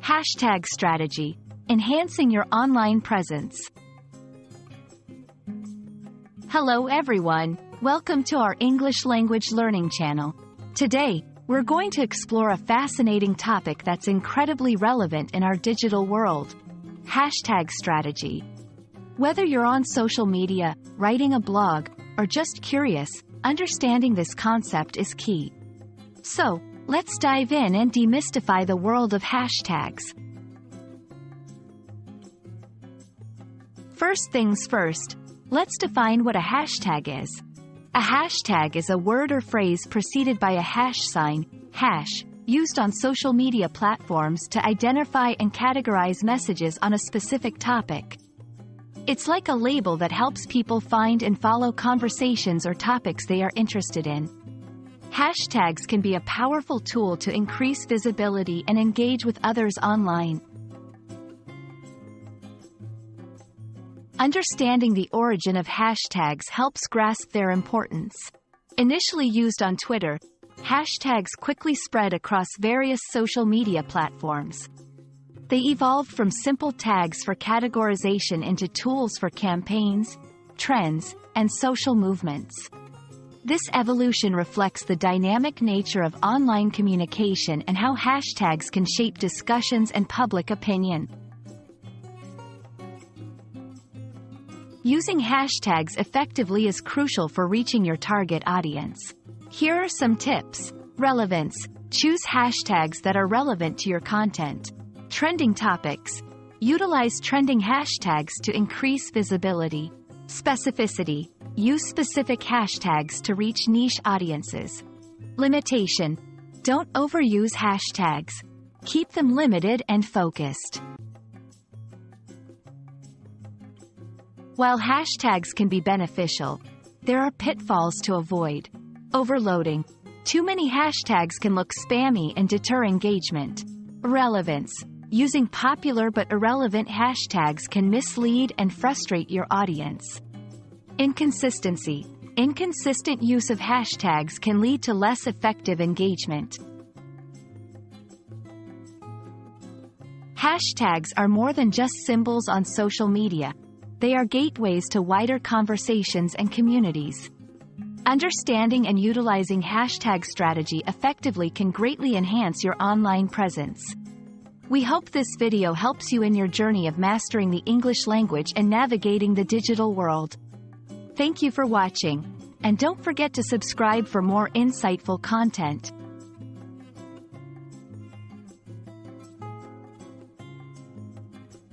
Hashtag strategy: enhancing your online presence. Hello everyone, welcome to our English language learning channel. Today, we're going to explore a fascinating topic that's incredibly relevant in our digital world: hashtag strategy. Whether you're on social media, writing a blog, or just curious, understanding this concept is key. So, let's dive in and demystify the world of hashtags. First things first, let's define what a hashtag is. A hashtag is a word or phrase preceded by a hash sign, hash, used on social media platforms to identify and categorize messages on a specific topic. It's like a label that helps people find and follow conversations or topics they are interested in. Hashtags can be a powerful tool to increase visibility and engage with others online. Understanding the origin of hashtags helps grasp their importance. Initially used on Twitter, hashtags quickly spread across various social media platforms. They evolved from simple tags for categorization into tools for campaigns, trends, and social movements. This evolution reflects the dynamic nature of online communication and how hashtags can shape discussions and public opinion. Using hashtags effectively is crucial for reaching your target audience. Here are some tips. Relevance: choose hashtags that are relevant to your content. Trending topics: utilize trending hashtags to increase visibility. Specificity: use specific hashtags to reach niche audiences. Limitation: don't overuse hashtags. Keep them limited and focused. While hashtags can be beneficial, there are pitfalls to avoid. Overloading: too many hashtags can look spammy and deter engagement. Relevance: using popular but irrelevant hashtags can mislead and frustrate your audience. Inconsistency: inconsistent use of hashtags can lead to less effective engagement. Hashtags are more than just symbols on social media. They are gateways to wider conversations and communities. Understanding and utilizing hashtag strategy effectively can greatly enhance your online presence. We hope this video helps you in your journey of mastering the English language and navigating the digital world. Thank you for watching, and don't forget to subscribe for more insightful content.